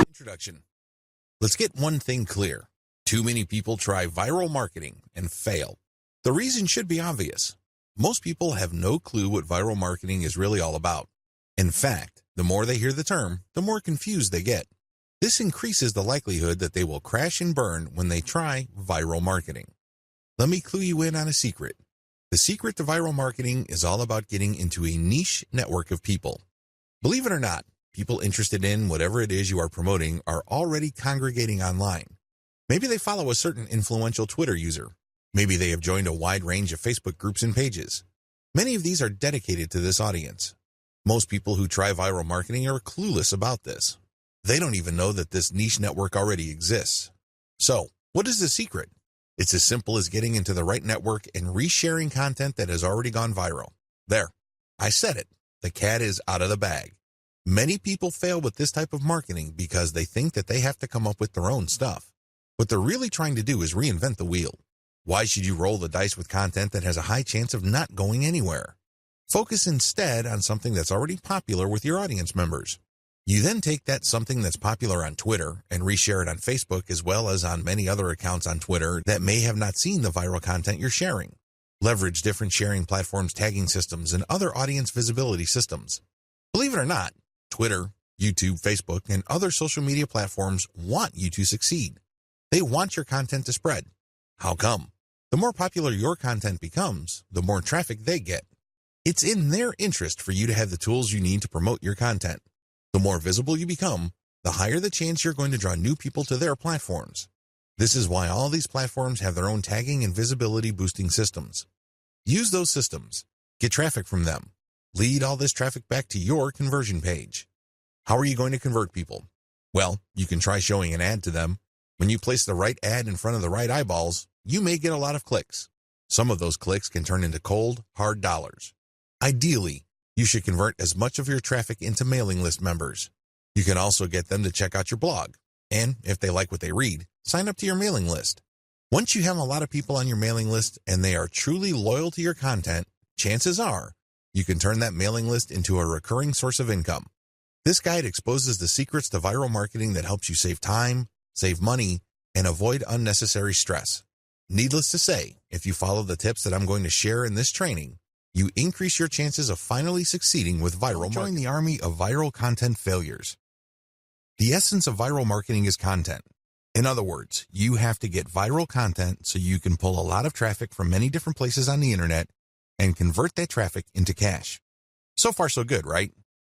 Introduction. Let's get one thing clear. Too many people try viral marketing and fail. The reason should be obvious. Most people have no clue what viral marketing is really all about. In fact, the more they hear the term, the more confused they get. This increases the likelihood that they will crash and burn when they try viral marketing. Let me clue you in on a secret. The secret to viral marketing is all about getting into a niche network of people. Believe it or not, people interested in whatever it is you are promoting are already congregating online. Maybe they follow a certain influential Twitter user. Maybe they have joined a wide range of Facebook groups and pages. Many of these are dedicated to this audience. Most people who try viral marketing are clueless about this. They don't even know that this niche network already exists. So, what is the secret? It's as simple as getting into the right network and resharing content that has already gone viral. There, I said it. The cat is out of the bag. Many people fail with this type of marketing because they think that they have to come up with their own stuff. What they're really trying to do is reinvent the wheel. Why should you roll the dice with content that has a high chance of not going anywhere? Focus instead on something that's already popular with your audience members. You then take that something that's popular on Twitter and reshare it on Facebook as well as on many other accounts on Twitter that may have not seen the viral content you're sharing. Leverage different sharing platforms, tagging systems, and other audience visibility systems. Believe it or not, Twitter, YouTube, Facebook, and other social media platforms want you to succeed. They want your content to spread. How come? The more popular your content becomes, the more traffic they get. It's in their interest for you to have the tools you need to promote your content. The more visible you become, the higher the chance you're going to draw new people to their platforms. This is why all these platforms have their own tagging and visibility boosting systems. Use those systems. Get traffic from them. Lead all this traffic back to your conversion page. How are you going to convert people? Well, you can try showing an ad to them. When you place the right ad in front of the right eyeballs, you may get a lot of clicks. Some of those clicks can turn into cold, hard dollars. Ideally, you should convert as much of your traffic into mailing list members. You can also get them to check out your blog. And if they like what they read, sign up to your mailing list. Once you have a lot of people on your mailing list and they are truly loyal to your content, chances are you can turn that mailing list into a recurring source of income. This guide exposes the secrets to viral marketing that helps you save time, save money, and avoid unnecessary stress. Needless to say, if you follow the tips that I'm going to share in this training, you increase your chances of finally succeeding with viral marketing. Join the army of viral content failures. The essence of viral marketing is content. In other words, you have to get viral content so you can pull a lot of traffic from many different places on the internet and convert that traffic into cash. So far, so good, right?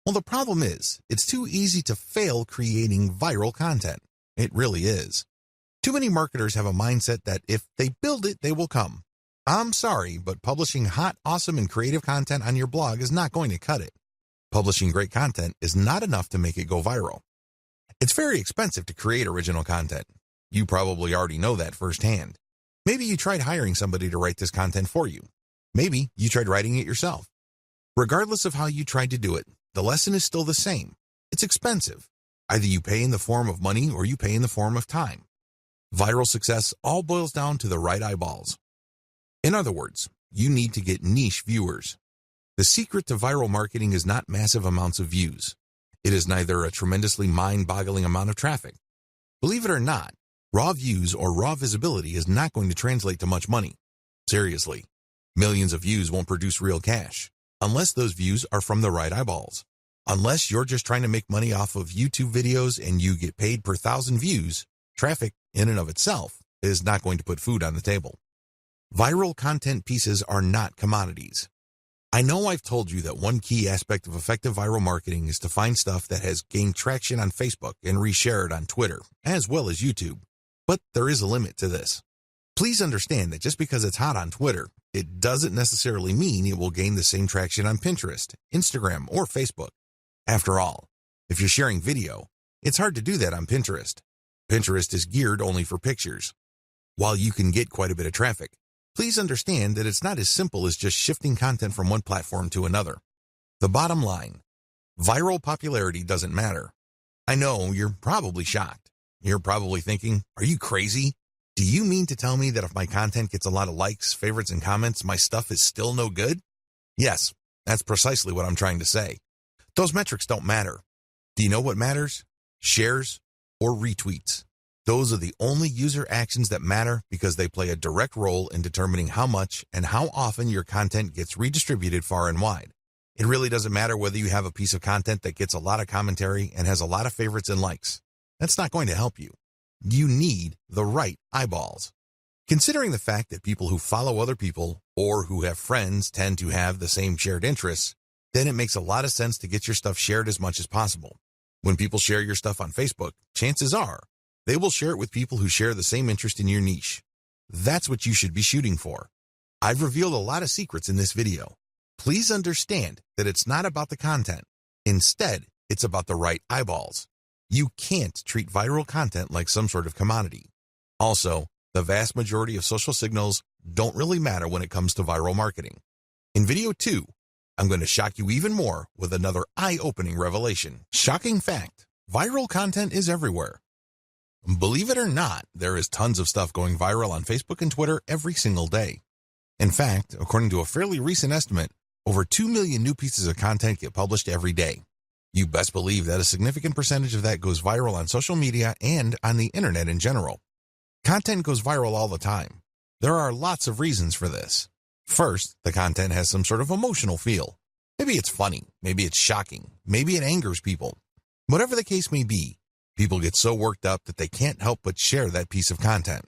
Well, the problem is, it's too easy to fail creating viral content. It really is. Too many marketers have a mindset that if they build it, they will come. I'm sorry, but publishing hot, awesome, and creative content on your blog is not going to cut it. Publishing great content is not enough to make it go viral. It's very expensive to create original content. You probably already know that firsthand. Maybe you tried hiring somebody to write this content for you. Maybe you tried writing it yourself. Regardless of how you tried to do it, the lesson is still the same. It's expensive. Either you pay in the form of money or you pay in the form of time. Viral success all boils down to the right eyeballs. In other words, you need to get niche viewers. The secret to viral marketing is not massive amounts of views. It is neither a tremendously mind-boggling amount of traffic. Believe it or not, raw views or raw visibility is not going to translate to much money. Seriously, millions of views won't produce real cash, unless those views are from the right eyeballs. Unless you're just trying to make money off of YouTube videos and you get paid per 1,000 views, traffic in and of itself is not going to put food on the table. Viral content pieces are not commodities. I know I've told you that one key aspect of effective viral marketing is to find stuff that has gained traction on Facebook and reshare it on Twitter, as well as YouTube. But there is a limit to this. Please understand that just because it's hot on Twitter, it doesn't necessarily mean it will gain the same traction on Pinterest, Instagram, or Facebook. After all, if you're sharing video, it's hard to do that on Pinterest. Pinterest is geared only for pictures. While you can get quite a bit of traffic, please understand that it's not as simple as just shifting content from one platform to another. The bottom line, viral popularity doesn't matter. I know you're probably shocked. You're probably thinking, are you crazy? Do you mean to tell me that if my content gets a lot of likes, favorites, and comments, my stuff is still no good? Yes, that's precisely what I'm trying to say. Those metrics don't matter. Do you know what matters? Shares or retweets. Those are the only user actions that matter because they play a direct role in determining how much and how often your content gets redistributed far and wide. It really doesn't matter whether you have a piece of content that gets a lot of commentary and has a lot of favorites and likes. That's not going to help you. You need the right eyeballs. Considering the fact that people who follow other people or who have friends tend to have the same shared interests, then it makes a lot of sense to get your stuff shared as much as possible. When people share your stuff on Facebook, chances are they will share it with people who share the same interest in your niche. That's what you should be shooting for. I've revealed a lot of secrets in this video. Please understand that it's not about the content. Instead, it's about the right eyeballs. You can't treat viral content like some sort of commodity. Also, the vast majority of social signals don't really matter when it comes to viral marketing. In video 2, I'm going to shock you even more with another eye-opening revelation. Shocking fact, viral content is everywhere. Believe it or not, there is tons of stuff going viral on Facebook and Twitter every single day. In fact, according to a fairly recent estimate, over 2 million new pieces of content get published every day. You best believe that a significant percentage of that goes viral on social media and on the internet in general. Content goes viral all the time. There are lots of reasons for this. First, the content has some sort of emotional feel. Maybe it's funny, maybe it's shocking, maybe it angers people. Whatever the case may be, people get so worked up that they can't help but share that piece of content.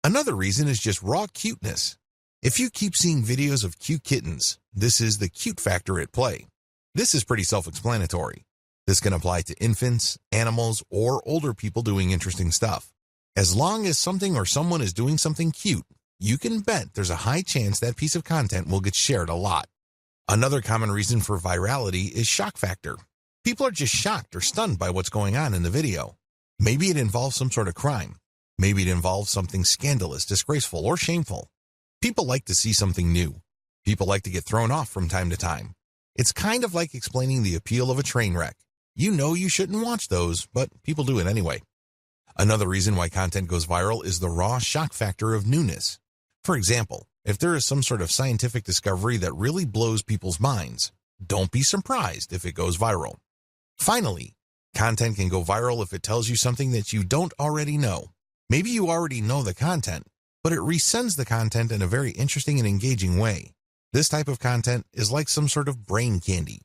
Another reason is just raw cuteness. If you keep seeing videos of cute kittens, this is the cute factor at play. This is pretty self-explanatory. This can apply to infants, animals, or older people doing interesting stuff. As long as something or someone is doing something cute, you can bet there's a high chance that piece of content will get shared a lot. Another common reason for virality is shock factor. People are just shocked or stunned by what's going on in the video. Maybe it involves some sort of crime. Maybe it involves something scandalous, disgraceful, or shameful. People like to see something new. People like to get thrown off from time to time. It's kind of like explaining the appeal of a train wreck. You know you shouldn't watch those, but people do it anyway. Another reason why content goes viral is the raw shock factor of newness. For example, if there is some sort of scientific discovery that really blows people's minds, don't be surprised if it goes viral. Finally, content can go viral if it tells you something that you don't already know. Maybe you already know the content, but it resends the content in a very interesting and engaging way. This type of content is like some sort of brain candy.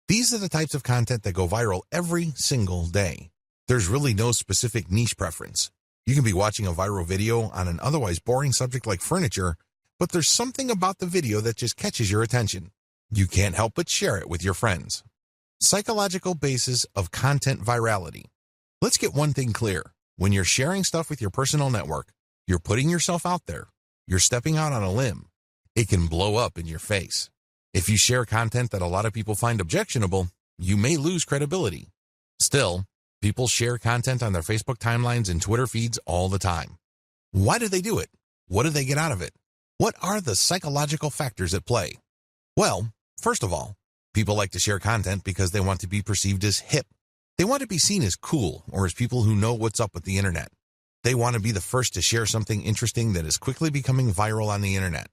These are the types of content that go viral every single day. There's really no specific niche preference. You can be watching a viral video on an otherwise boring subject like furniture, but there's something about the video that just catches your attention. You can't help but share it with your friends. Psychological basis of content virality. Let's get one thing clear. When you're sharing stuff with your personal network, you're putting yourself out there. You're stepping out on a limb. It can blow up in your face. If you share content that a lot of people find objectionable, you may lose credibility. Still, people share content on their Facebook timelines and Twitter feeds all the time. Why do they do it? What do they get out of it? What are the psychological factors at play? Well, first of all, people like to share content because they want to be perceived as hip. They want to be seen as cool or as people who know what's up with the internet. They want to be the first to share something interesting that is quickly becoming viral on the internet.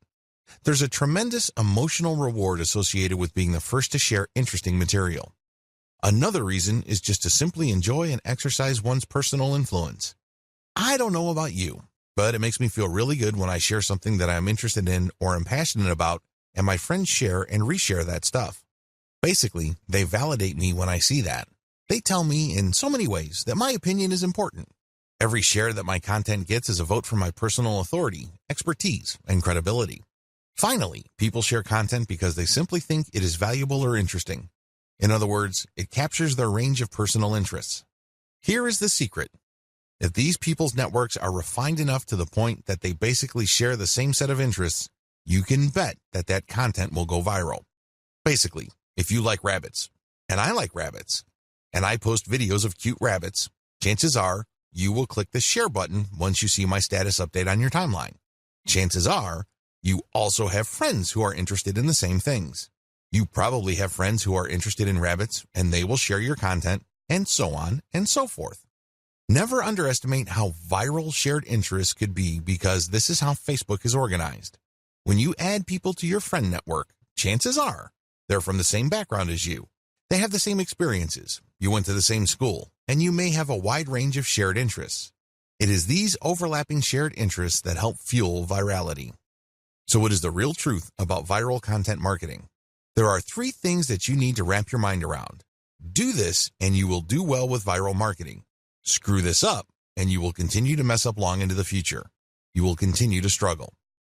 There's a tremendous emotional reward associated with being the first to share interesting material. Another reason is just to simply enjoy and exercise one's personal influence. I don't know about you, but it makes me feel really good when I share something that I'm interested in or am passionate about, and my friends share and reshare that stuff. Basically, they validate me when I see that. They tell me in so many ways that my opinion is important. Every share that my content gets is a vote for my personal authority, expertise, and credibility. Finally, people share content because they simply think it is valuable or interesting. In other words, it captures their range of personal interests. Here is the secret. If these people's networks are refined enough to the point that they basically share the same set of interests, you can bet that that content will go viral. Basically, if you like rabbits, and I like rabbits, and I post videos of cute rabbits, chances are you will click the share button once you see my status update on your timeline. Chances are you also have friends who are interested in the same things. You probably have friends who are interested in rabbits, and they will share your content, and so on and so forth. Never underestimate how viral shared interests could be because this is how Facebook is organized. When you add people to your friend network, chances are they're from the same background as you. They have the same experiences, you went to the same school, and you may have a wide range of shared interests. It is these overlapping shared interests that help fuel virality. So what is the real truth about viral content marketing? There are 3 things that you need to wrap your mind around. Do this and you will do well with viral marketing. Screw this up and you will continue to mess up long into the future. You will continue to struggle.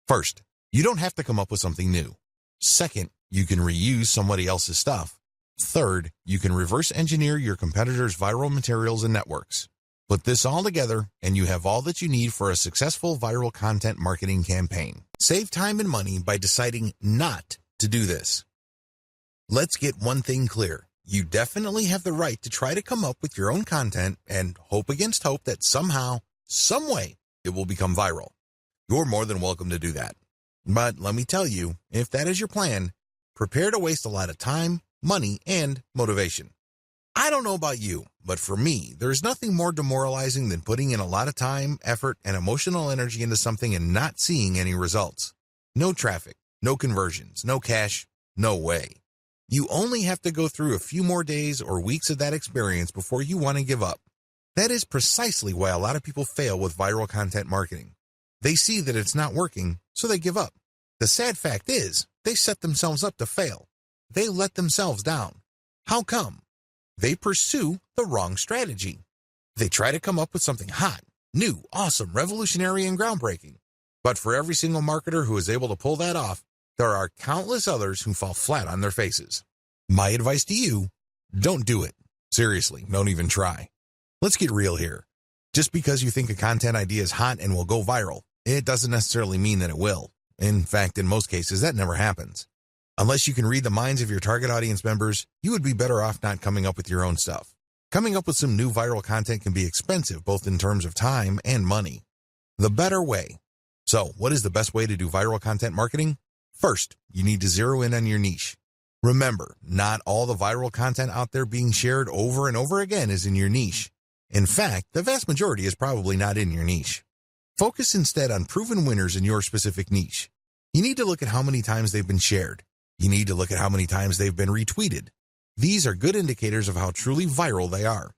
First, you don't have to come up with something new. Second, you can reuse somebody else's stuff. Third, you can reverse engineer your competitors' viral materials and networks. Put this all together and you have all that you need for a successful viral content marketing campaign. Save time and money by deciding not to do this. Let's get one thing clear. You definitely have the right to try to come up with your own content and hope against hope that somehow, some way, it will become viral. You're more than welcome to do that. But let me tell you, if that is your plan, prepare to waste a lot of time, money, and motivation. I don't know about you, but for me, there's nothing more demoralizing than putting in a lot of time, effort, and emotional energy into something and not seeing any results. No traffic, no conversions, no cash, no way. You only have to go through a few more days or weeks of that experience before you want to give up. That is precisely why a lot of people fail with viral content marketing. They see that it's not working, so they give up. The sad fact is, they set themselves up to fail. They let themselves down. How come? They pursue the wrong strategy. They try to come up with something hot, new, awesome, revolutionary, and groundbreaking. But for every single marketer who is able to pull that off, there are countless others who fall flat on their faces. My advice to you, don't do it. Seriously, don't even try. Let's get real here. Just because you think a content idea is hot and will go viral, it doesn't necessarily mean that it will. In fact, in most cases, that never happens. Unless you can read the minds of your target audience members, you would be better off not coming up with your own stuff. Coming up with some new viral content can be expensive, both in terms of time and money. The better way. So, what is the best way to do viral content marketing? First, you need to zero in on your niche. Remember, not all the viral content out there being shared over and over again is in your niche. In fact, the vast majority is probably not in your niche. Focus instead on proven winners in your specific niche. You need to look at how many times they've been shared. You need to look at how many times they've been retweeted. These are good indicators of how truly viral they are.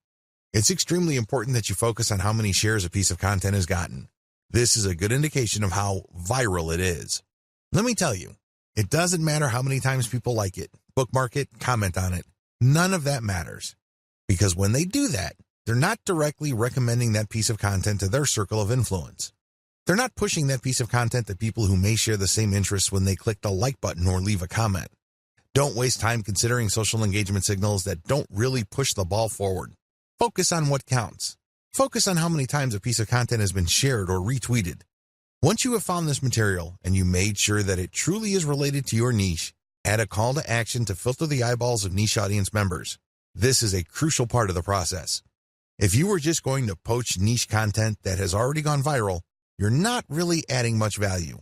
It's extremely important that you focus on how many shares a piece of content has gotten. This is a good indication of how viral it is. Let me tell you, it doesn't matter how many times people like it, bookmark it, comment on it. None of that matters. Because when they do that, they're not directly recommending that piece of content to their circle of influence. They're not pushing that piece of content to people who may share the same interests when they click the like button or leave a comment. Don't waste time considering social engagement signals that don't really push the ball forward. Focus on what counts. Focus on how many times a piece of content has been shared or retweeted. Once you have found this material and you made sure that it truly is related to your niche, add a call to action to filter the eyeballs of niche audience members. This is a crucial part of the process. If you were just going to poach niche content that has already gone viral, you're not really adding much value.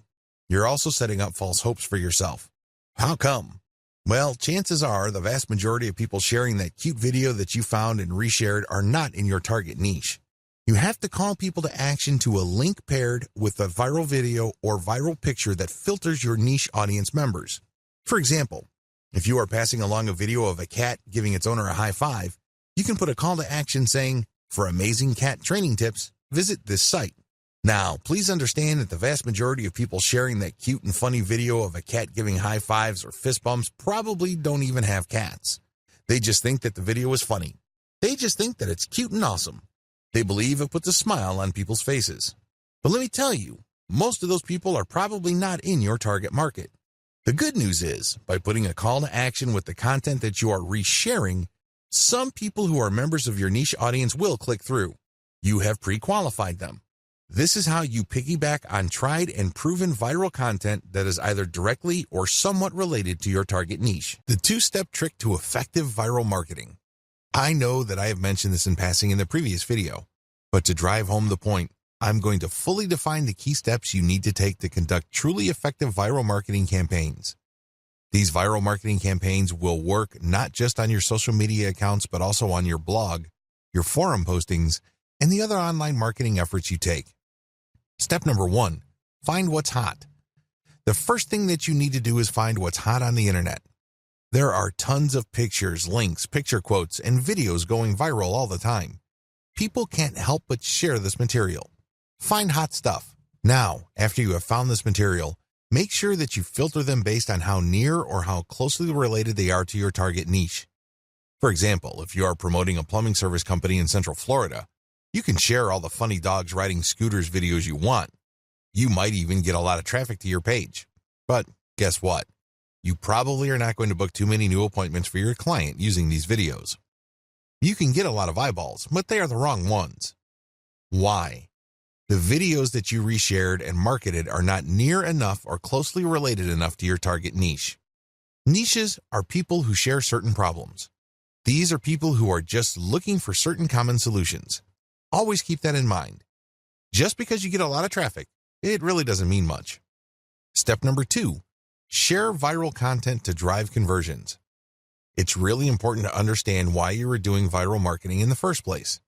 You're also setting up false hopes for yourself. How come? Well, chances are the vast majority of people sharing that cute video that you found and reshared are not in your target niche. You have to call people to action to a link paired with a viral video or viral picture that filters your niche audience members. For example, if you are passing along a video of a cat giving its owner a high five, you can put a call to action saying, "For amazing cat training tips, visit this site." Now, please understand that the vast majority of people sharing that cute and funny video of a cat giving high fives or fist bumps probably don't even have cats. They just think that the video is funny. They just think that it's cute and awesome. They believe it puts a smile on people's faces. But let me tell you, most of those people are probably not in your target market. The good news is, by putting a call to action with the content that you are resharing, some people who are members of your niche audience will click through. You have pre-qualified them. This is how you piggyback on tried and proven viral content that is either directly or somewhat related to your target niche. The two-step trick to effective viral marketing. I know that I have mentioned this in passing in the previous video, but to drive home the point, I'm going to fully define the key steps you need to take to conduct truly effective viral marketing campaigns. These viral marketing campaigns will work not just on your social media accounts, but also on your blog, your forum postings, and the other online marketing efforts you take. Step number 1, find what's hot. The first thing that you need to do is find what's hot on the internet. There are tons of pictures, links, picture quotes, and videos going viral all the time. People can't help but share this material. Find hot stuff. Now, after you have found this material, make sure that you filter them based on how near or how closely related they are to your target niche. For example, if you are promoting a plumbing service company in Central Florida, you can share all the funny dogs riding scooters videos you want. You might even get a lot of traffic to your page. But guess what? You probably are not going to book too many new appointments for your client using these videos. You can get a lot of eyeballs, but they are the wrong ones. Why? The videos that you reshared and marketed are not near enough or closely related enough to your target niche. Niches are people who share certain problems. These are people who are just looking for certain common solutions. Always keep that in mind. Just because you get a lot of traffic, it really doesn't mean much. Step number 2, share viral content to drive conversions. It's really important to understand why you are doing viral marketing in the first place.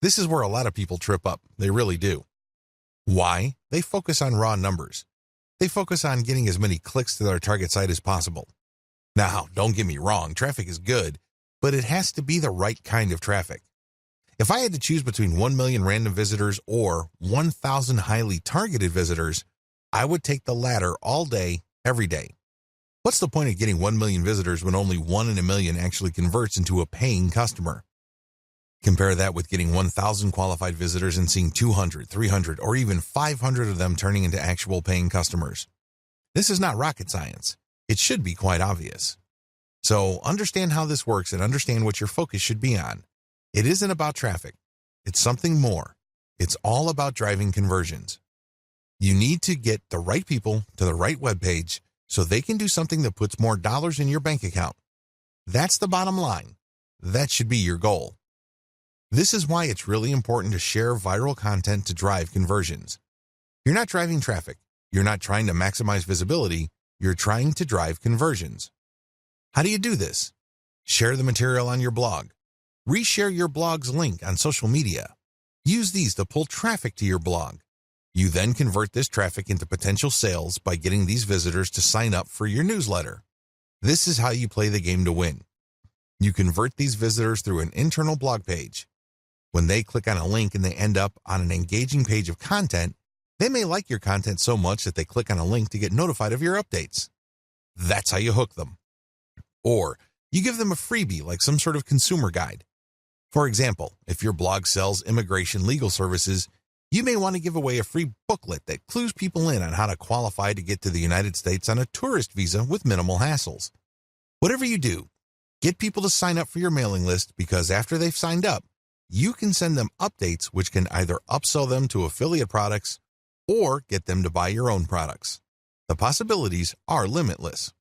This is where a lot of people trip up. They really do. Why? They focus on raw numbers. They focus on getting as many clicks to their target site as possible. Now, don't get me wrong, traffic is good, but it has to be the right kind of traffic. If I had to choose between 1 million random visitors or 1,000 highly targeted visitors, I would take the latter all day, every day. What's the point of getting 1 million visitors when only 1 in a million actually converts into a paying customer? Compare that with getting 1,000 qualified visitors and seeing 200, 300, or even 500 of them turning into actual paying customers. This is not rocket science. It should be quite obvious. So understand how this works and understand what your focus should be on. It isn't about traffic. It's something more. It's all about driving conversions. You need to get the right people to the right web page so they can do something that puts more dollars in your bank account. That's the bottom line. That should be your goal. This is why it's really important to share viral content to drive conversions. You're not driving traffic. You're not trying to maximize visibility. You're trying to drive conversions. How do you do this? Share the material on your blog. Reshare your blog's link on social media. Use these to pull traffic to your blog. You then convert this traffic into potential sales by getting these visitors to sign up for your newsletter. This is how you play the game to win. You convert these visitors through an internal blog page. When they click on a link and they end up on an engaging page of content, they may like your content so much that they click on a link to get notified of your updates. That's how you hook them. Or you give them a freebie like some sort of consumer guide. For example, if your blog sells immigration legal services, you may want to give away a free booklet that clues people in on how to qualify to get to the United States on a tourist visa with minimal hassles. Whatever you do, get people to sign up for your mailing list because after they've signed up, you can send them updates which can either upsell them to affiliate products or get them to buy your own products. The possibilities are limitless.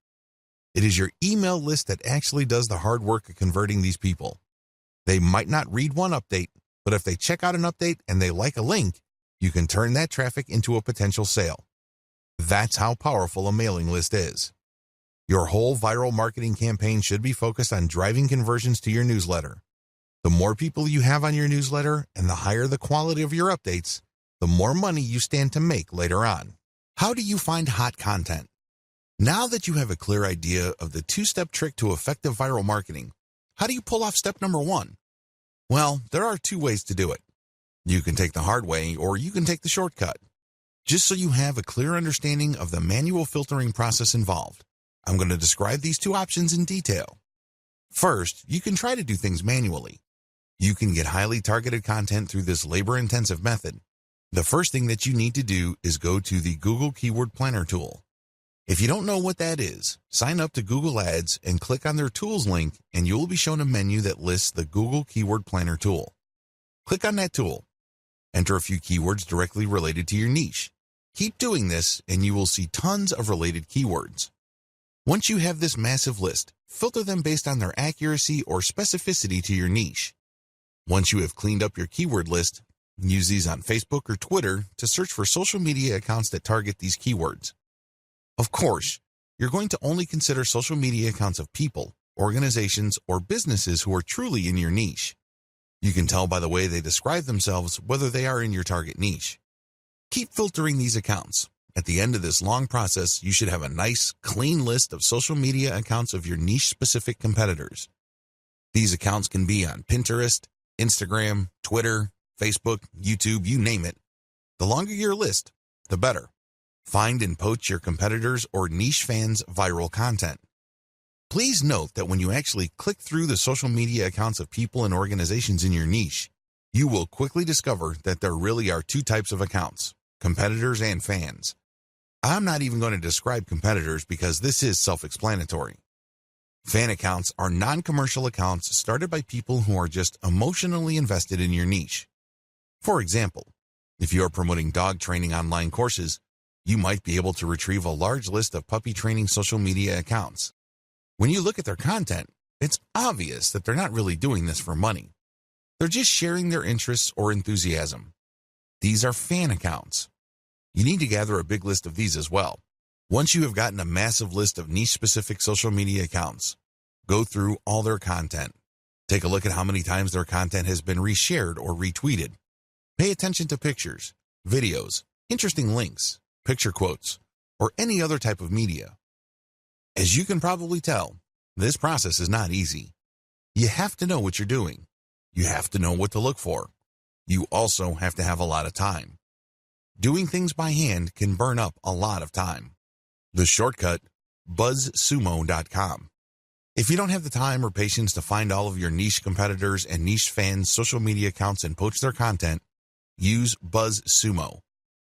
It is your email list that actually does the hard work of converting these people. They might not read one update, but if they check out an update and they like a link, you can turn that traffic into a potential sale. That's how powerful a mailing list is. Your whole viral marketing campaign should be focused on driving conversions to your newsletter. The more people you have on your newsletter and the higher the quality of your updates, the more money you stand to make later on. How do you find hot content? Now that you have a clear idea of the two-step trick to effective viral marketing, how do you pull off step number 1? Well, there are 2 ways to do it. You can take the hard way or you can take the shortcut. Just so you have a clear understanding of the manual filtering process involved, I'm going to describe these 2 options in detail. First, you can try to do things manually. You can get highly targeted content through this labor-intensive method. The first thing that you need to do is go to the Google Keyword Planner tool. If you don't know what that is, sign up to Google Ads and click on their Tools link and you will be shown a menu that lists the Google Keyword Planner tool. Click on that tool. Enter a few keywords directly related to your niche. Keep doing this and you will see tons of related keywords. Once you have this massive list, filter them based on their accuracy or specificity to your niche. Once you have cleaned up your keyword list, use these on Facebook or Twitter to search for social media accounts that target these keywords. Of course, you're going to only consider social media accounts of people, organizations, or businesses who are truly in your niche. You can tell by the way they describe themselves whether they are in your target niche. Keep filtering these accounts. At the end of this long process, you should have a nice, clean list of social media accounts of your niche-specific competitors. These accounts can be on Pinterest, Instagram, Twitter, Facebook, YouTube, you name it. The longer your list, the better. Find and poach your competitors' or niche fans' viral content. Please note that when you actually click through the social media accounts of people and organizations in your niche, you will quickly discover that there really are two types of accounts, competitors and fans. I'm not even going to describe competitors because this is self-explanatory. Fan accounts are non-commercial accounts started by people who are just emotionally invested in your niche. For example, if you are promoting dog training online courses, you might be able to retrieve a large list of puppy training social media accounts. When you look at their content, it's obvious that they're not really doing this for money. They're just sharing their interests or enthusiasm. These are fan accounts. You need to gather a big list of these as well. Once you have gotten a massive list of niche-specific social media accounts, go through all their content. Take a look at how many times their content has been reshared or retweeted. Pay attention to pictures, videos, interesting links, picture quotes, or any other type of media. As you can probably tell, this process is not easy. You have to know what you're doing. You have to know what to look for. You also have to have a lot of time. Doing things by hand can burn up a lot of time. The shortcut, buzzsumo.com. If you don't have the time or patience to find all of your niche competitors and niche fans' social media accounts and poach their content, use BuzzSumo.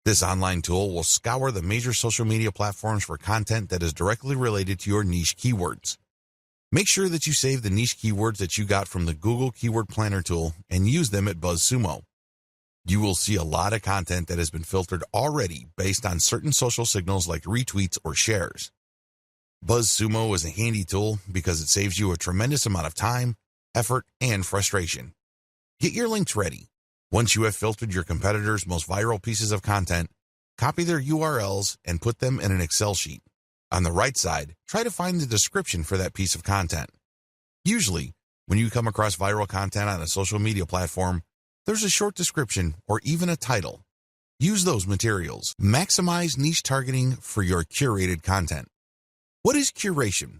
This online tool will scour the major social media platforms for content that is directly related to your niche keywords. Make sure that you save the niche keywords that you got from the Google Keyword Planner tool and use them at BuzzSumo. You will see a lot of content that has been filtered already based on certain social signals like retweets or shares. BuzzSumo is a handy tool because it saves you a tremendous amount of time, effort, and frustration. Get your links ready. Once you have filtered your competitors' most viral pieces of content, copy their URLs and put them in an Excel sheet. On the right side, try to find the description for that piece of content. Usually, when you come across viral content on a social media platform, there's a short description or even a title. Use those materials. Maximize niche targeting for your curated content. What is curation?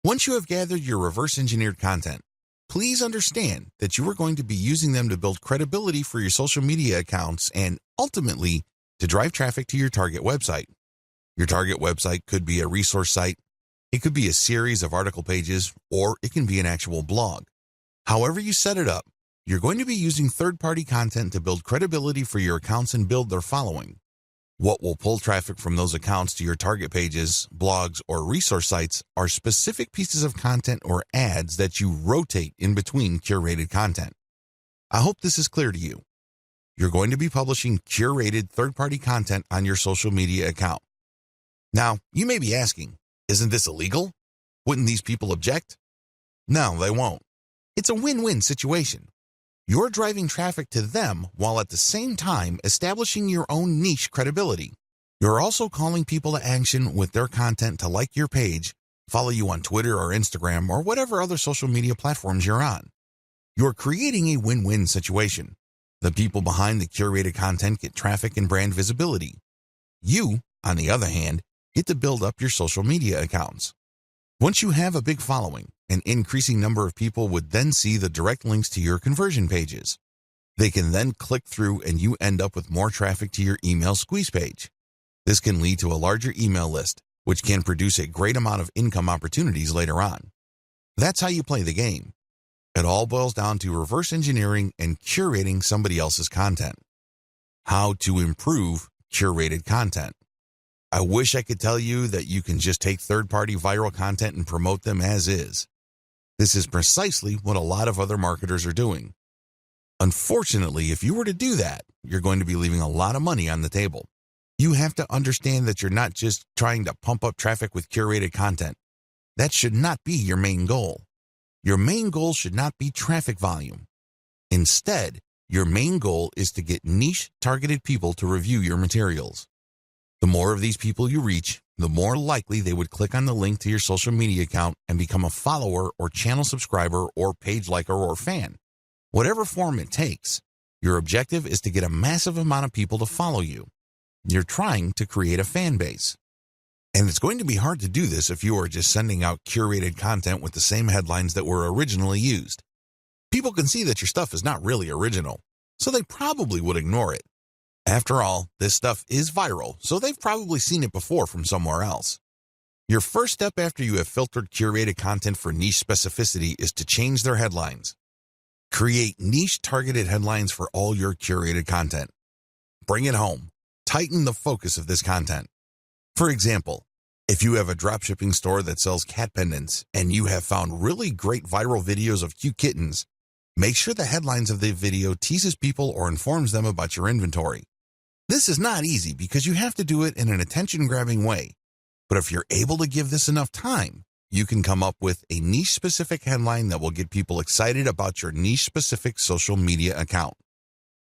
Once you have gathered your reverse-engineered content, please understand that you are going to be using them to build credibility for your social media accounts and, ultimately, to drive traffic to your target website. Your target website could be a resource site, it could be a series of article pages, or it can be an actual blog. However you set it up, you're going to be using third-party content to build credibility for your accounts and build their following. What will pull traffic from those accounts to your target pages, blogs, or resource sites are specific pieces of content or ads that you rotate in between curated content. I hope this is clear to you. You're going to be publishing curated third-party content on your social media account. Now, you may be asking, isn't this illegal? Wouldn't these people object? No, they won't. It's a win-win situation. You're driving traffic to them while at the same time establishing your own niche credibility. You're also calling people to action with their content to like your page, follow you on Twitter or Instagram or whatever other social media platforms you're on. You're creating a win-win situation. The people behind the curated content get traffic and brand visibility. You, on the other hand, get to build up your social media accounts. Once you have a big following, an increasing number of people would then see the direct links to your conversion pages. They can then click through and you end up with more traffic to your email squeeze page. This can lead to a larger email list, which can produce a great amount of income opportunities later on. That's how you play the game. It all boils down to reverse engineering and curating somebody else's content. How to improve curated content. I wish I could tell you that you can just take third-party viral content and promote them as is. This is precisely what a lot of other marketers are doing. Unfortunately, if you were to do that, you're going to be leaving a lot of money on the table. You have to understand that you're not just trying to pump up traffic with curated content. That should not be your main goal. Your main goal should not be traffic volume. Instead, your main goal is to get niche targeted people to review your materials. The more of these people you reach, the more likely they would click on the link to your social media account and become a follower or channel subscriber or page liker or fan. Whatever form it takes, your objective is to get a massive amount of people to follow you. You're trying to create a fan base. And it's going to be hard to do this if you are just sending out curated content with the same headlines that were originally used. People can see that your stuff is not really original, so they probably would ignore it. After all, this stuff is viral, so they've probably seen it before from somewhere else. Your first step after you have filtered curated content for niche specificity is to change their headlines. Create niche targeted headlines for all your curated content. Bring it home. Tighten the focus of this content. For example, if you have a dropshipping store that sells cat pendants and you have found really great viral videos of cute kittens, make sure the headlines of the video teases people or informs them about your inventory. This is not easy because you have to do it in an attention-grabbing way. But if you're able to give this enough time, you can come up with a niche-specific headline that will get people excited about your niche-specific social media account.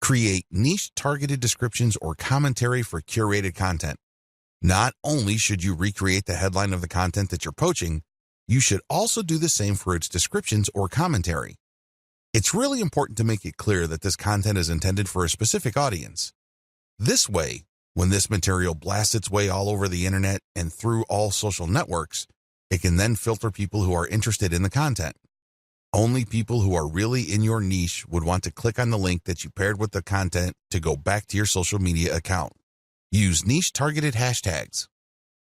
Create niche-targeted descriptions or commentary for curated content. Not only should you recreate the headline of the content that you're poaching, you should also do the same for its descriptions or commentary. It's really important to make it clear that this content is intended for a specific audience. This way, when this material blasts its way all over the internet and through all social networks, it can then filter people who are interested in the content. Only people who are really in your niche would want to click on the link that you paired with the content to go back to your social media account. Use niche-targeted hashtags.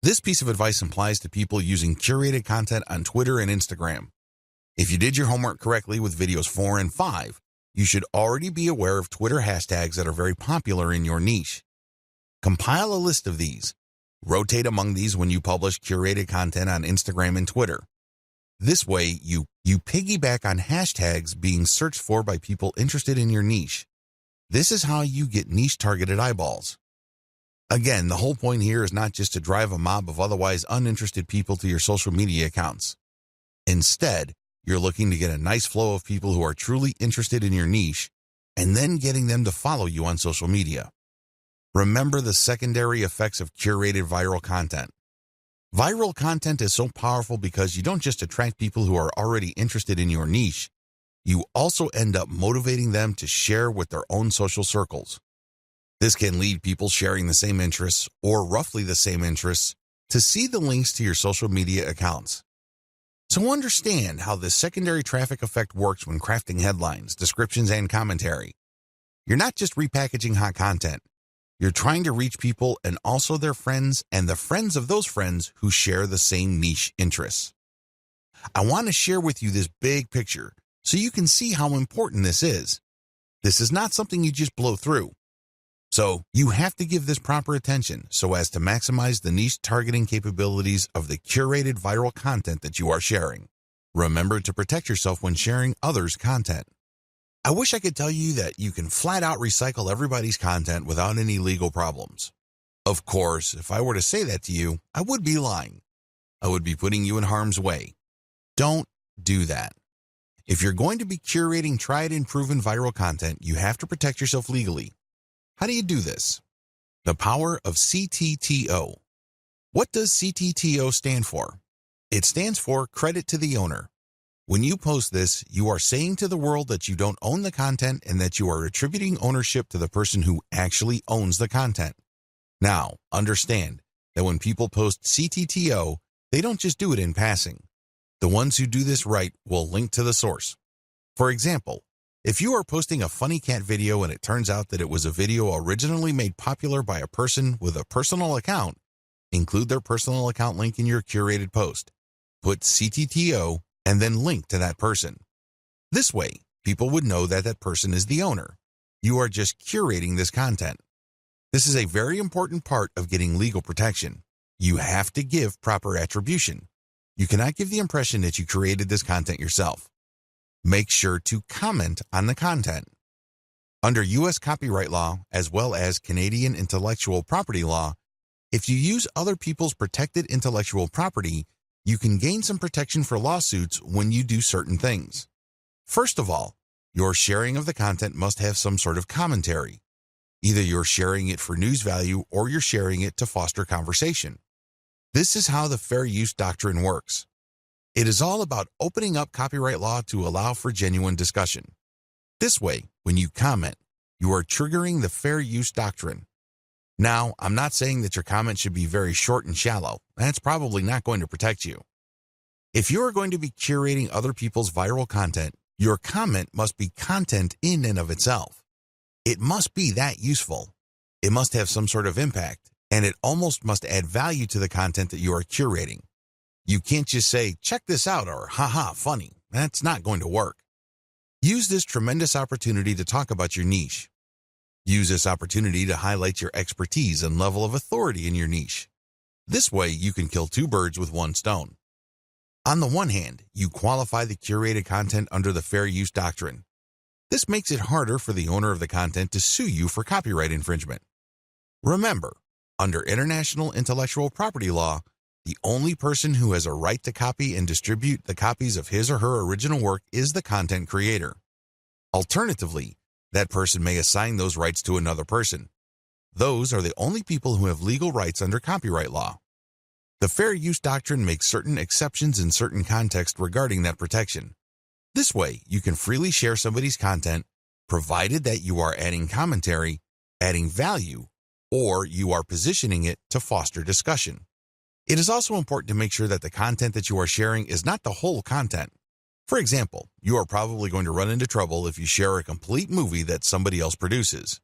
This piece of advice applies to people using curated content on Twitter and Instagram. If you did your homework correctly with videos 4 and 5, you should already be aware of Twitter hashtags that are very popular in your niche. Compile a list of these. Rotate among these when you publish curated content on Instagram and Twitter. This way, you piggyback on hashtags being searched for by people interested in your niche. This is how you get niche-targeted eyeballs. Again, the whole point here is not just to drive a mob of otherwise uninterested people to your social media accounts. Instead, you're looking to get a nice flow of people who are truly interested in your niche and then getting them to follow you on social media. Remember the secondary effects of curated viral content. Viral content is so powerful because you don't just attract people who are already interested in your niche, you also end up motivating them to share with their own social circles. This can lead people sharing the same interests or roughly the same interests to see the links to your social media accounts. So understand how this secondary traffic effect works when crafting headlines, descriptions, and commentary. You're not just repackaging hot content. You're trying to reach people and also their friends and the friends of those friends who share the same niche interests. I want to share with you this big picture so you can see how important this is. This is not something you just blow through. So you have to give this proper attention so as to maximize the niche targeting capabilities of the curated viral content that you are sharing. Remember to protect yourself when sharing others' content. I wish I could tell you that you can flat out recycle everybody's content without any legal problems. Of course, if I were to say that to you, I would be lying. I would be putting you in harm's way. Don't do that. If you're going to be curating tried and proven viral content, you have to protect yourself legally. How do you do this? The power of CTTO. What does CTTO stand for? It stands for credit to the owner. When you post this, you are saying to the world that you don't own the content and that you are attributing ownership to the person who actually owns the content. Now, understand that when people post CTTO, they don't just do it in passing. The ones who do this right will link to the source. For example, if you are posting a funny cat video and it turns out that it was a video originally made popular by a person with a personal account, include their personal account link in your curated post. Put CTTO and then link to that person. This way, people would know that that person is the owner. You are just curating this content. This is a very important part of getting legal protection. You have to give proper attribution. You cannot give the impression that you created this content yourself. Make sure to comment on the content. Under U.S. copyright law, as well as Canadian intellectual property law, if you use other people's protected intellectual property, you can gain some protection for lawsuits when you do certain things. First of all, your sharing of the content must have some sort of commentary. Either you're sharing it for news value or you're sharing it to foster conversation. This is how the fair use doctrine works. It is all about opening up copyright law to allow for genuine discussion. This way, when you comment, you are triggering the fair use doctrine. Now, I'm not saying that your comment should be very short and shallow. That's probably not going to protect you. If you are going to be curating other people's viral content, your comment must be content in and of itself. It must be that useful. It must have some sort of impact, and it almost must add value to the content that you are curating. You can't just say, check this out, or haha, funny. That's not going to work. Use this tremendous opportunity to talk about your niche. Use this opportunity to highlight your expertise and level of authority in your niche. This way, you can kill two birds with one stone. On the one hand, you qualify the curated content under the fair use doctrine. This makes it harder for the owner of the content to sue you for copyright infringement. Remember, under international intellectual property law, the only person who has a right to copy and distribute the copies of his or her original work is the content creator. Alternatively, that person may assign those rights to another person. Those are the only people who have legal rights under copyright law. The fair use doctrine makes certain exceptions in certain contexts regarding that protection. This way, you can freely share somebody's content, provided that you are adding commentary, adding value, or you are positioning it to foster discussion. It is also important to make sure that the content that you are sharing is not the whole content. For example, you are probably going to run into trouble if you share a complete movie that somebody else produces.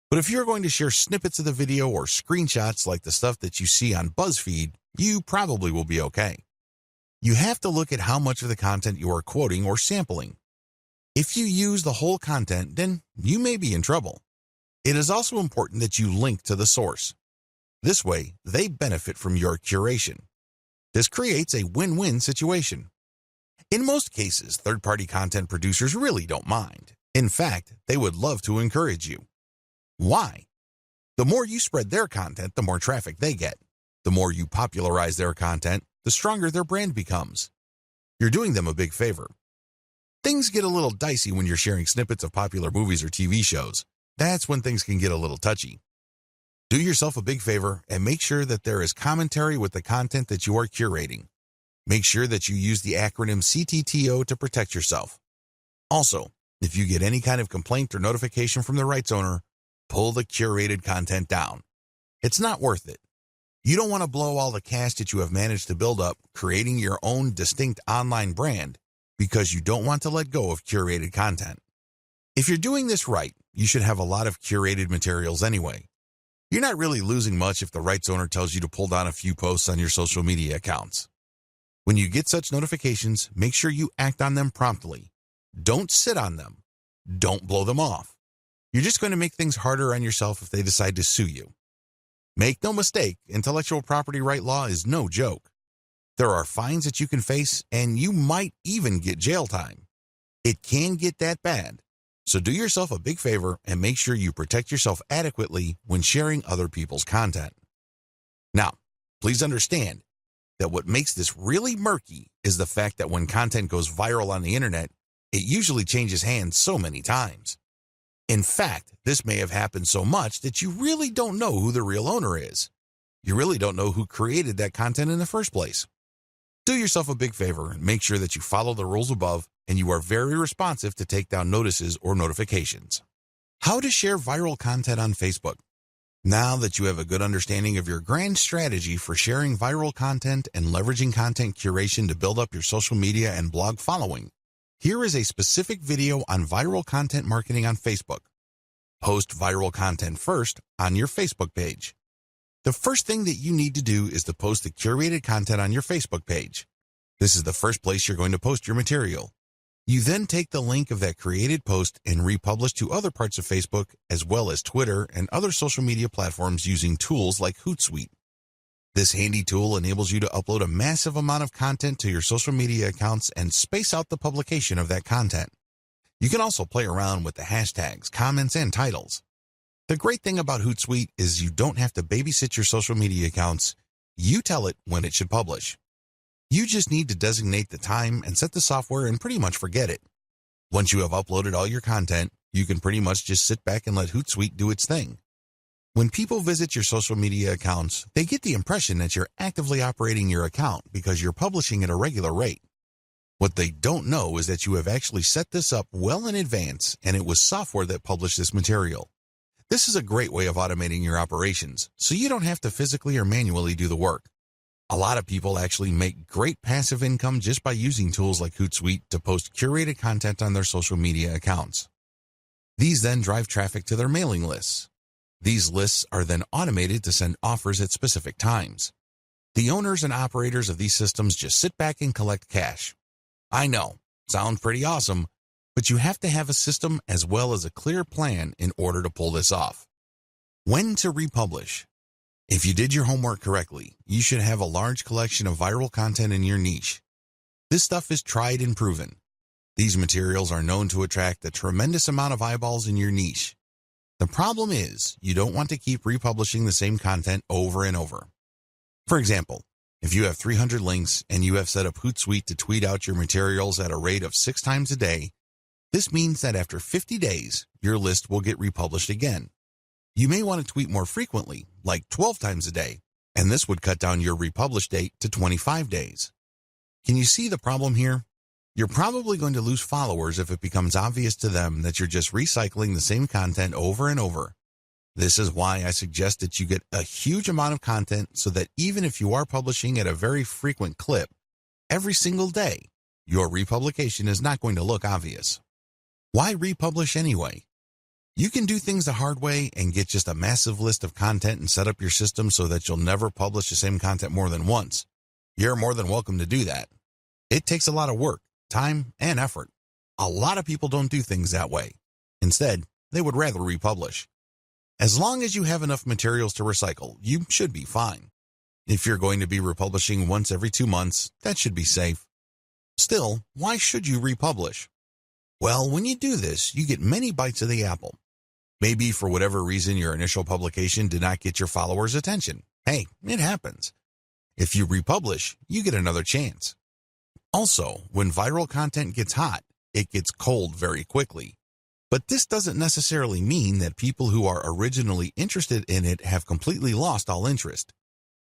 But if you're going to share snippets of the video or screenshots like the stuff that you see on BuzzFeed, you probably will be okay. You have to look at how much of the content you are quoting or sampling. If you use the whole content, then you may be in trouble. It is also important that you link to the source. This way, they benefit from your curation. This creates a win-win situation. In most cases, third-party content producers really don't mind. In fact, they would love to encourage you. Why? The more you spread their content, the more traffic they get. The more you popularize their content, the stronger their brand becomes. You're doing them a big favor. Things get a little dicey when you're sharing snippets of popular movies or TV shows. That's when things can get a little touchy. Do yourself a big favor and make sure that there is commentary with the content that you are curating. Make sure that you use the acronym CTTO to protect yourself. Also, if you get any kind of complaint or notification from the rights owner, pull the curated content down. It's not worth it. You don't want to blow all the cash that you have managed to build up creating your own distinct online brand because you don't want to let go of curated content. If you're doing this right, you should have a lot of curated materials anyway. You're not really losing much if the rights owner tells you to pull down a few posts on your social media accounts. When you get such notifications, make sure you act on them promptly. Don't sit on them. Don't blow them off. You're just going to make things harder on yourself if they decide to sue you. Make no mistake, intellectual property right law is no joke. There are fines that you can face, and you might even get jail time. It can get that bad. So do yourself a big favor and make sure you protect yourself adequately when sharing other people's content. Now, please understand that what makes this really murky is the fact that when content goes viral on the internet, it usually changes hands so many times. In fact, this may have happened so much that you really don't know who the real owner is. You really don't know who created that content in the first place. Do yourself a big favor and make sure that you follow the rules above and you are very responsive to take down notices or notifications. How to share viral content on Facebook. Now that you have a good understanding of your grand strategy for sharing viral content and leveraging content curation to build up your social media and blog following, here is a specific video on viral content marketing on Facebook. Post viral content first on your Facebook page. The first thing that you need to do is to post the curated content on your Facebook page. This is the first place you're going to post your material. You then take the link of that created post and republish to other parts of Facebook, as well as Twitter and other social media platforms using tools like Hootsuite. This handy tool enables you to upload a massive amount of content to your social media accounts and space out the publication of that content. You can also play around with the hashtags, comments, and titles. The great thing about Hootsuite is you don't have to babysit your social media accounts. You tell it when it should publish. You just need to designate the time and set the software and pretty much forget it. Once you have uploaded all your content, you can pretty much just sit back and let Hootsuite do its thing. When people visit your social media accounts, they get the impression that you're actively operating your account because you're publishing at a regular rate. What they don't know is that you have actually set this up well in advance, and it was software that published this material. This is a great way of automating your operations, so you don't have to physically or manually do the work. A lot of people actually make great passive income just by using tools like Hootsuite to post curated content on their social media accounts. These then drive traffic to their mailing lists. These lists are then automated to send offers at specific times. The owners and operators of these systems just sit back and collect cash. I know, sounds pretty awesome, but you have to have a system as well as a clear plan in order to pull this off. When to republish. If you did your homework correctly, you should have a large collection of viral content in your niche. This stuff is tried and proven. These materials are known to attract a tremendous amount of eyeballs in your niche. The problem is, you don't want to keep republishing the same content over and over. For example, if you have 300 links and you have set up Hootsuite to tweet out your materials at a rate of 6 times a day, this means that after 50 days, your list will get republished again. You may want to tweet more frequently, like 12 times a day, and this would cut down your republish date to 25 days. Can you see the problem here? You're probably going to lose followers if it becomes obvious to them that you're just recycling the same content over and over. This is why I suggest that you get a huge amount of content so that even if you are publishing at a very frequent clip, every single day, your republication is not going to look obvious. Why republish anyway? You can do things the hard way and get just a massive list of content and set up your system so that you'll never publish the same content more than once. You're more than welcome to do that. It takes a lot of work, time, and effort. A lot of people don't do things that way. Instead, they would rather republish. As long as you have enough materials to recycle, you should be fine. If you're going to be republishing once every 2 months, that should be safe. Still, why should you republish? Well, when you do this, you get many bites of the apple. Maybe for whatever reason your initial publication did not get your followers' attention. Hey, it happens. If you republish, you get another chance. Also, when viral content gets hot, it gets cold very quickly. But this doesn't necessarily mean that people who are originally interested in it have completely lost all interest.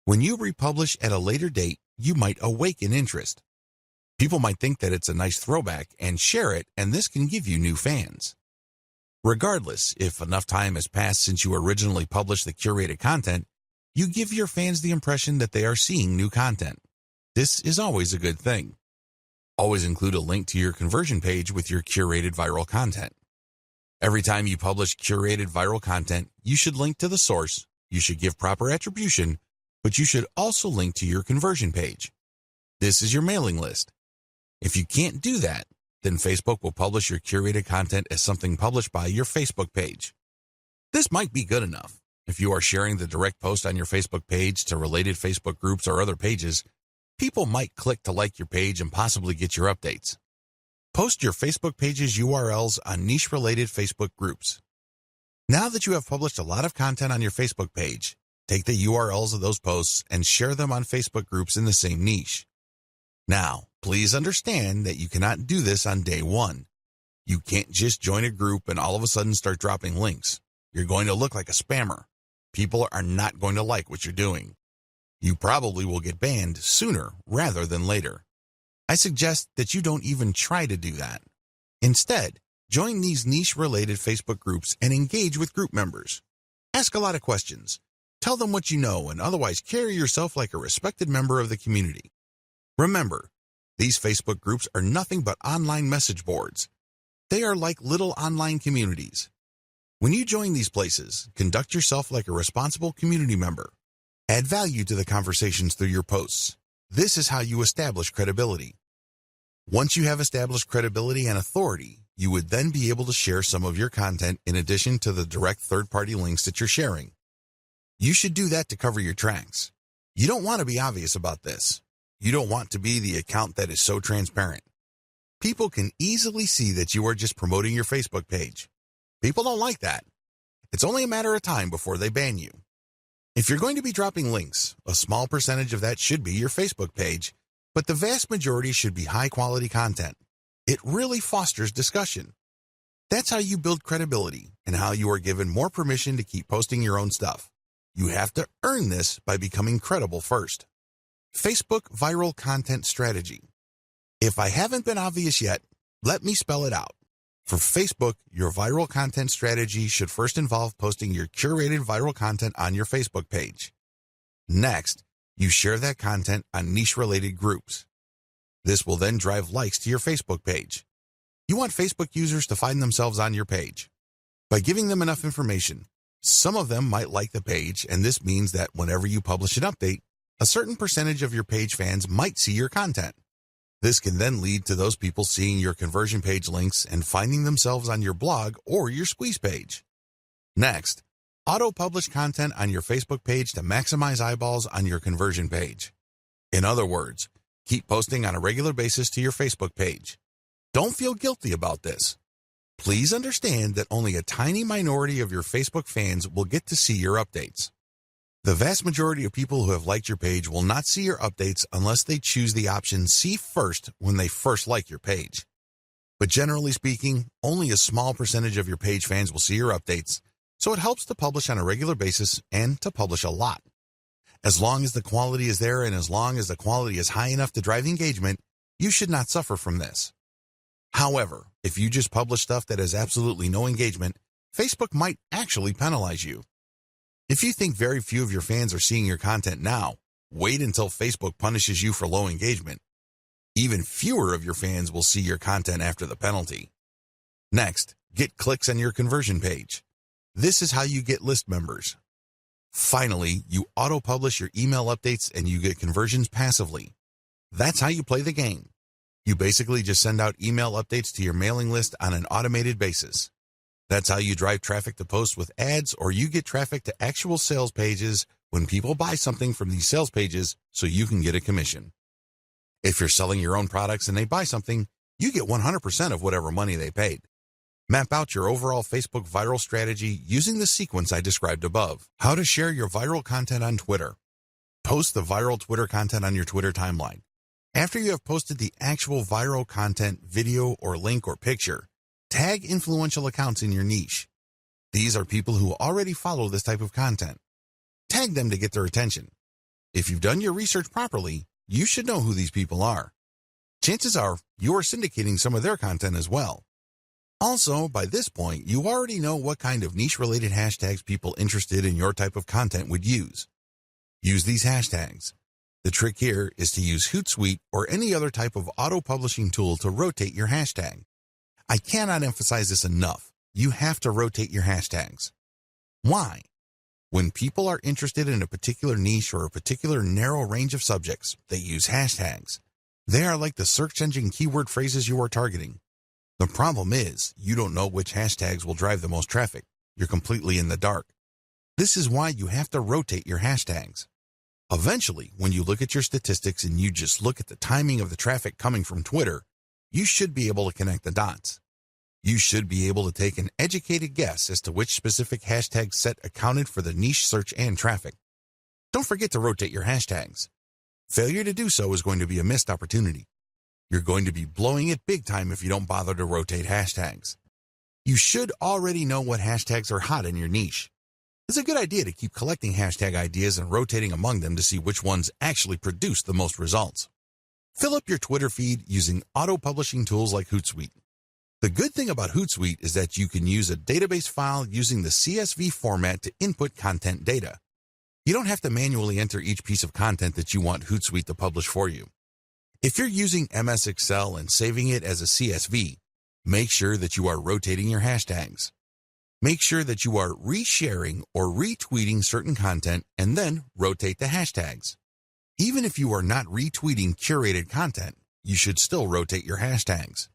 When you republish at a later date, you might awaken interest. People might think that it's a nice throwback and share it, and this can give you new fans. Regardless, if enough time has passed since you originally published the curated content, you give your fans the impression that they are seeing new content. This is always a good thing. Always include a link to your conversion page with your curated viral content. Every time you publish curated viral content, you should link to the source, you should give proper attribution, but you should also link to your conversion page. This is your mailing list. If you can't do that, then Facebook will publish your curated content as something published by your Facebook page. This might be good enough. If you are sharing the direct post on your Facebook page to related Facebook groups or other pages, people might click to like your page and possibly get your updates. Post your Facebook page's URLs on niche-related Facebook groups. Now that you have published a lot of content on your Facebook page, take the URLs of those posts and share them on Facebook groups in the same niche. Now, please understand that you cannot do this on day one. You can't just join a group and all of a sudden start dropping links. You're going to look like a spammer. People are not going to like what you're doing. You probably will get banned sooner rather than later. I suggest that you don't even try to do that. Instead, join these niche-related Facebook groups and engage with group members. Ask a lot of questions. Tell them what you know and otherwise carry yourself like a respected member of the community. Remember, these Facebook groups are nothing but online message boards. They are like little online communities. When you join these places, conduct yourself like a responsible community member. Add value to the conversations through your posts. This is how you establish credibility. Once you have established credibility and authority, you would then be able to share some of your content in addition to the direct third-party links that you're sharing. You should do that to cover your tracks. You don't want to be obvious about this. You don't want to be the account that is so transparent. People can easily see that you are just promoting your Facebook page. People don't like that. It's only a matter of time before they ban you. If you're going to be dropping links, a small percentage of that should be your Facebook page, but the vast majority should be high-quality content. It really fosters discussion. That's how you build credibility and how you are given more permission to keep posting your own stuff. You have to earn this by becoming credible first. Facebook Viral Content Strategy. If I haven't been obvious yet, let me spell it out. For Facebook, your viral content strategy should first involve posting your curated viral content on your Facebook page. Next, you share that content on niche-related groups. This will then drive likes to your Facebook page. You want Facebook users to find themselves on your page. By giving them enough information, some of them might like the page, and this means that whenever you publish an update, a certain percentage of your page fans might see your content. This can then lead to those people seeing your conversion page links and finding themselves on your blog or your squeeze page. Next, auto-publish content on your Facebook page to maximize eyeballs on your conversion page. In other words, keep posting on a regular basis to your Facebook page. Don't feel guilty about this. Please understand that only a tiny minority of your Facebook fans will get to see your updates. The vast majority of people who have liked your page will not see your updates unless they choose the option See First when they first like your page. But generally speaking, only a small percentage of your page fans will see your updates, so it helps to publish on a regular basis and to publish a lot. As long as the quality is there and as long as the quality is high enough to drive engagement, you should not suffer from this. However, if you just publish stuff that has absolutely no engagement, Facebook might actually penalize you. If you think very few of your fans are seeing your content now, wait until Facebook punishes you for low engagement. Even fewer of your fans will see your content after the penalty. Next, get clicks on your conversion page. This is how you get list members. Finally, you auto-publish your email updates and you get conversions passively. That's how you play the game. You basically just send out email updates to your mailing list on an automated basis. That's how you drive traffic to posts with ads, or you get traffic to actual sales pages when people buy something from these sales pages so you can get a commission. If you're selling your own products and they buy something, you get 100% of whatever money they paid. Map out your overall Facebook viral strategy using the sequence I described above. How to share your viral content on Twitter. Post the viral Twitter content on your Twitter timeline. After you have posted the actual viral content, video or link or picture, tag influential accounts in your niche. These are people who already follow this type of content. Tag them to get their attention. If you've done your research properly, you should know who these people are. Chances are you are syndicating some of their content as well. Also, by this point, you already know what kind of niche-related hashtags people interested in your type of content would use. Use these hashtags. The trick here is to use Hootsuite or any other type of auto-publishing tool to rotate your hashtag. I cannot emphasize this enough. You have to rotate your hashtags. Why? When people are interested in a particular niche or a particular narrow range of subjects, they use hashtags. They are like the search engine keyword phrases you are targeting. The problem is, you don't know which hashtags will drive the most traffic. You're completely in the dark. This is why you have to rotate your hashtags. Eventually, when you look at your statistics and you just look at the timing of the traffic coming from Twitter, you should be able to connect the dots. You should be able to take an educated guess as to which specific hashtag set accounted for the niche search and traffic. Don't forget to rotate your hashtags. Failure to do so is going to be a missed opportunity. You're going to be blowing it big time if you don't bother to rotate hashtags. You should already know what hashtags are hot in your niche. It's a good idea to keep collecting hashtag ideas and rotating among them to see which ones actually produce the most results. Fill up your Twitter feed using auto-publishing tools like Hootsuite. The good thing about Hootsuite is that you can use a database file using the CSV format to input content data. You don't have to manually enter each piece of content that you want Hootsuite to publish for you. If you're using MS Excel and saving it as a CSV, make sure that you are rotating your hashtags. Make sure that you are resharing or retweeting certain content and then rotate the hashtags. Even if you are not retweeting curated content, you should still rotate your hashtags.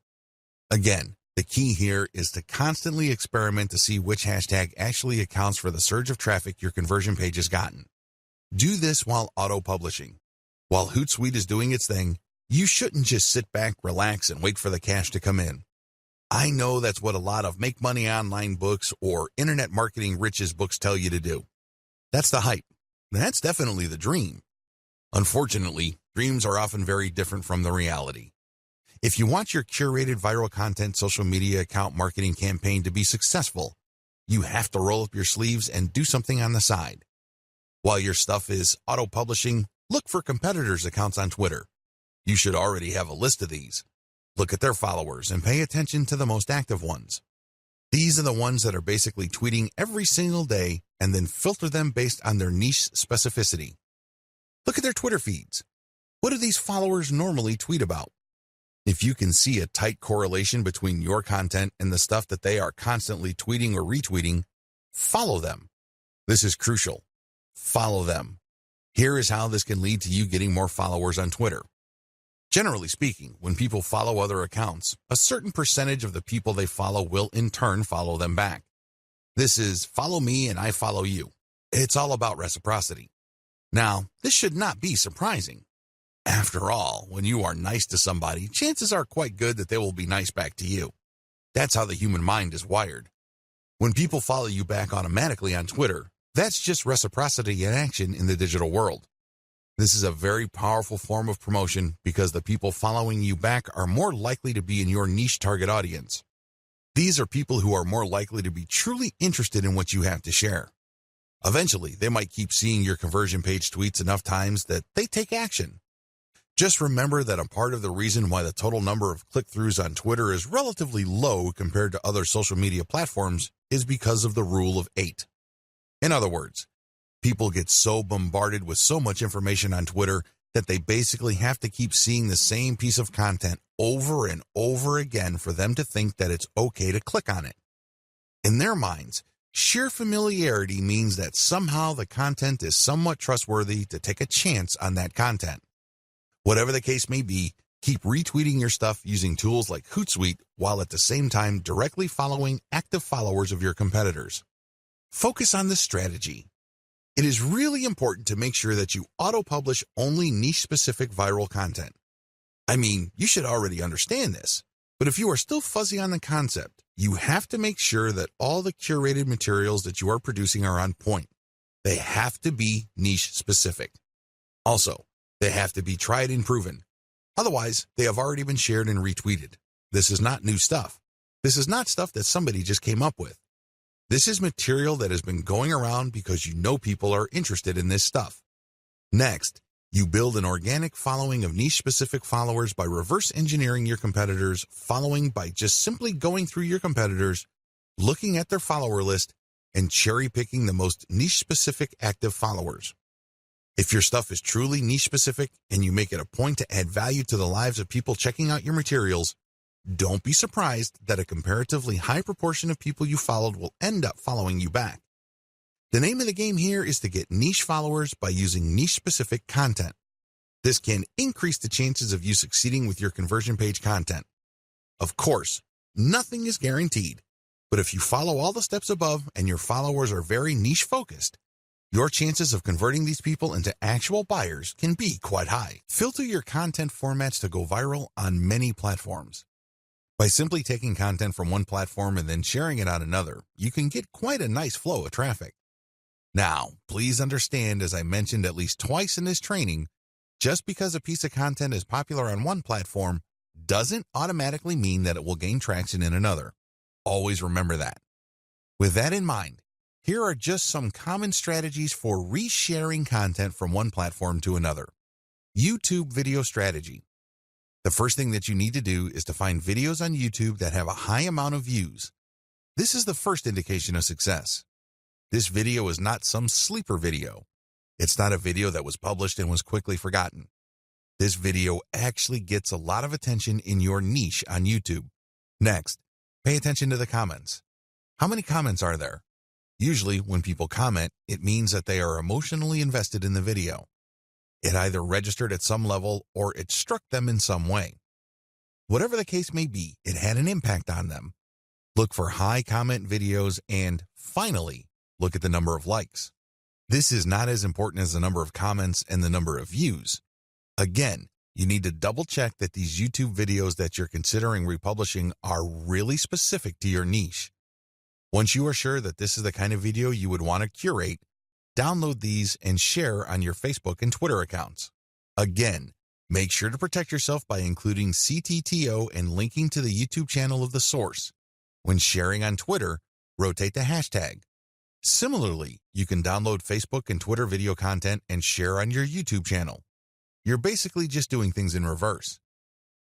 Again, the key here is to constantly experiment to see which hashtag actually accounts for the surge of traffic your conversion page has gotten. Do this while auto-publishing. While Hootsuite is doing its thing, you shouldn't just sit back, relax, and wait for the cash to come in. I know that's what a lot of make money online books or internet marketing riches books tell you to do. That's the hype. That's definitely the dream. Unfortunately, dreams are often very different from the reality. If you want your curated viral content social media account marketing campaign to be successful, you have to roll up your sleeves and do something on the side. While your stuff is auto-publishing, look for competitors' accounts on Twitter. You should already have a list of these. Look at their followers and pay attention to the most active ones. These are the ones that are basically tweeting every single day and then filter them based on their niche specificity. Look at their Twitter feeds. What do these followers normally tweet about? If you can see a tight correlation between your content and the stuff that they are constantly tweeting or retweeting, follow them. This is crucial. Follow them. Here is how this can lead to you getting more followers on Twitter. Generally speaking, when people follow other accounts, a certain percentage of the people they follow will in turn follow them back. This is follow me and I follow you. It's all about reciprocity. Now, this should not be surprising. After all, when you are nice to somebody, chances are quite good that they will be nice back to you. That's how the human mind is wired. When people follow you back automatically on Twitter, that's just reciprocity in action in the digital world. This is a very powerful form of promotion because the people following you back are more likely to be in your niche target audience. These are people who are more likely to be truly interested in what you have to share. Eventually, they might keep seeing your conversion page tweets enough times that they take action. Just remember that a part of the reason why the total number of click-throughs on Twitter is relatively low compared to other social media platforms is because of the rule of 8. In other words, people get so bombarded with so much information on Twitter that they basically have to keep seeing the same piece of content over and over again for them to think that it's okay to click on it. In their minds, sheer familiarity means that somehow the content is somewhat trustworthy to take a chance on that content. Whatever the case may be, keep retweeting your stuff using tools like Hootsuite while at the same time directly following active followers of your competitors. Focus on this strategy. It is really important to make sure that you auto-publish only niche-specific viral content. I mean, you should already understand this, but if you are still fuzzy on the concept, you have to make sure that all the curated materials that you are producing are on point. They have to be niche-specific. Also, they have to be tried and proven. Otherwise, they have already been shared and retweeted. This is not new stuff. This is not stuff that somebody just came up with. This is material that has been going around because you know people are interested in this stuff. Next, you build an organic following of niche-specific followers by reverse engineering your competitors' following by just simply going through your competitors, looking at their follower list, and cherry-picking the most niche-specific active followers. If your stuff is truly niche-specific and you make it a point to add value to the lives of people checking out your materials, don't be surprised that a comparatively high proportion of people you followed will end up following you back. The name of the game here is to get niche followers by using niche-specific content. This can increase the chances of you succeeding with your conversion page content. Of course, nothing is guaranteed, but if you follow all the steps above and your followers are very niche-focused, your chances of converting these people into actual buyers can be quite high. Filter your content formats to go viral on many platforms. By simply taking content from one platform and then sharing it on another, you can get quite a nice flow of traffic. Now, please understand, as I mentioned at least twice in this training, just because a piece of content is popular on one platform doesn't automatically mean that it will gain traction in another. Always remember that. With that in mind, here are just some common strategies for resharing content from one platform to another. YouTube video strategy. The first thing that you need to do is to find videos on YouTube that have a high amount of views. This is the first indication of success. This video is not some sleeper video. It's not a video that was published and was quickly forgotten. This video actually gets a lot of attention in your niche on YouTube. Next, pay attention to the comments. How many comments are there? Usually, when people comment, it means that they are emotionally invested in the video. It either registered at some level or it struck them in some way. Whatever the case may be, it had an impact on them. Look for high comment videos and, finally, look at the number of likes. This is not as important as the number of comments and the number of views. Again, you need to double check that these YouTube videos that you're considering republishing are really specific to your niche. Once you are sure that this is the kind of video you would want to curate, download these and share on your Facebook and Twitter accounts. Again, make sure to protect yourself by including CTTO and linking to the YouTube channel of the source. When sharing on Twitter, rotate the hashtag. Similarly, you can download Facebook and Twitter video content and share on your YouTube channel. You're basically just doing things in reverse.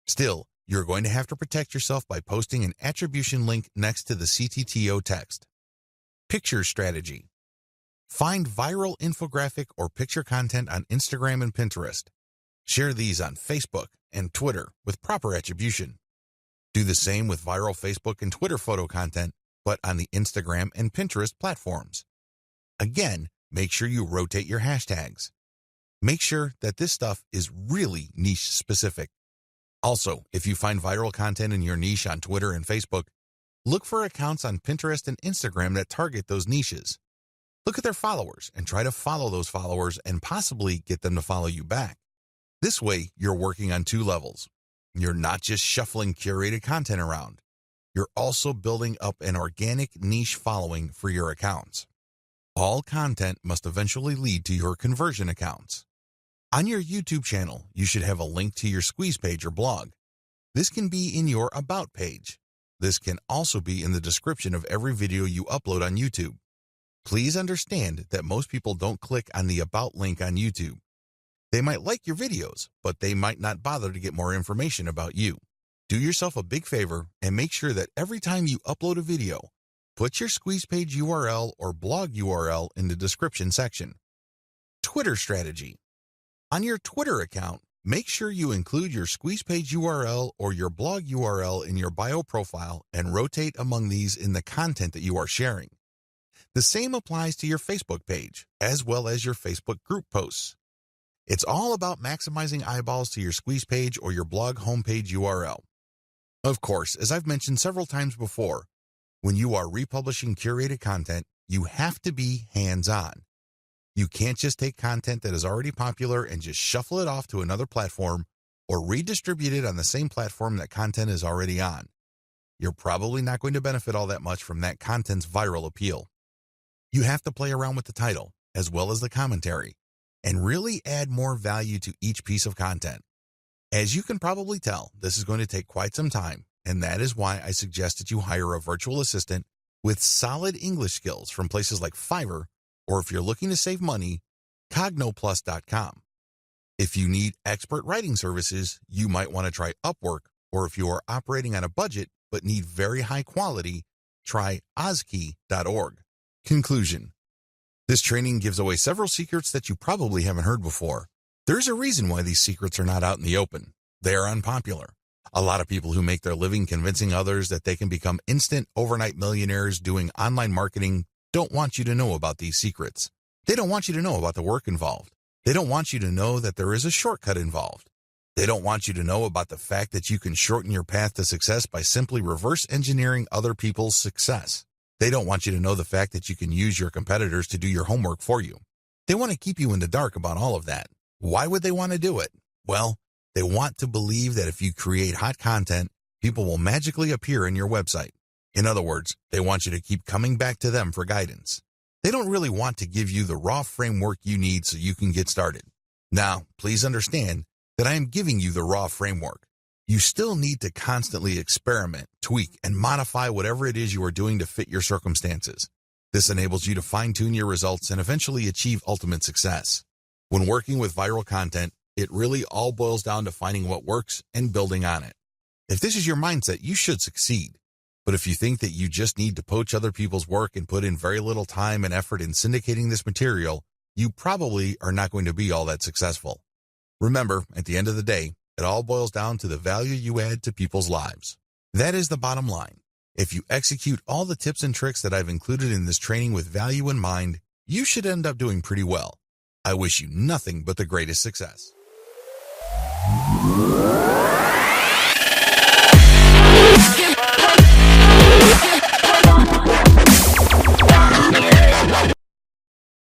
Still, you're going to have to protect yourself by posting an attribution link next to the CTTO text. Picture strategy. Find viral infographic or picture content on Instagram and Pinterest. Share these on Facebook and Twitter with proper attribution. Do the same with viral Facebook and Twitter photo content, but on the Instagram and Pinterest platforms. Again, make sure you rotate your hashtags. Make sure that this stuff is really niche specific. Also, if you find viral content in your niche on Twitter and Facebook, look for accounts on Pinterest and Instagram that target those niches. Look at their followers and try to follow those followers and possibly get them to follow you back. This way, you're working on two levels. You're not just shuffling curated content around. You're also building up an organic niche following for your accounts. All content must eventually lead to your conversion accounts. On your YouTube channel, you should have a link to your squeeze page or blog. This can be in your About page. This can also be in the description of every video you upload on YouTube. Please understand that most people don't click on the About link on YouTube. They might like your videos, but they might not bother to get more information about you. Do yourself a big favor and make sure that every time you upload a video, put your squeeze page URL or blog URL in the description section. Twitter strategy. On your Twitter account, make sure you include your squeeze page URL or your blog URL in your bio profile and rotate among these in the content that you are sharing. The same applies to your Facebook page, as well as your Facebook group posts. It's all about maximizing eyeballs to your squeeze page or your blog homepage URL. Of course, as I've mentioned several times before, when you are republishing curated content, you have to be hands-on. You can't just take content that is already popular and just shuffle it off to another platform or redistribute it on the same platform that content is already on. You're probably not going to benefit all that much from that content's viral appeal. You have to play around with the title, as well as the commentary, and really add more value to each piece of content. As you can probably tell, this is going to take quite some time, and that is why I suggest that you hire a virtual assistant with solid English skills from places like Fiverr, or if you're looking to save money, cognoplus.com. If you need expert writing services, you might want to try Upwork, or if you are operating on a budget but need very high quality, try ozkey.org. Conclusion. This training gives away several secrets that you probably haven't heard before. There's a reason why these secrets are not out in the open. They are unpopular. A lot of people who make their living convincing others that they can become instant overnight millionaires doing online marketing don't want you to know about these secrets. They don't want you to know about the work involved. They don't want you to know that there is a shortcut involved. They don't want you to know about the fact that you can shorten your path to success by simply reverse engineering other people's success. They don't want you to know the fact that you can use your competitors to do your homework for you. They want to keep you in the dark about all of that. Why would they want to do it? Well, they want to believe that if you create hot content, people will magically appear in your website. In other words, they want you to keep coming back to them for guidance. They don't really want to give you the raw framework you need so you can get started. Now, please understand that I am giving you the raw framework. You still need to constantly experiment, tweak, and modify whatever it is you are doing to fit your circumstances. This enables you to fine-tune your results and eventually achieve ultimate success. When working with viral content, it really all boils down to finding what works and building on it. If this is your mindset, you should succeed. But if you think that you just need to poach other people's work and put in very little time and effort in syndicating this material, you probably are not going to be all that successful. Remember, at the end of the day, it all boils down to the value you add to people's lives. That is the bottom line. If you execute all the tips and tricks that I've included in this training with value in mind, you should end up doing pretty well. I wish you nothing but the greatest success.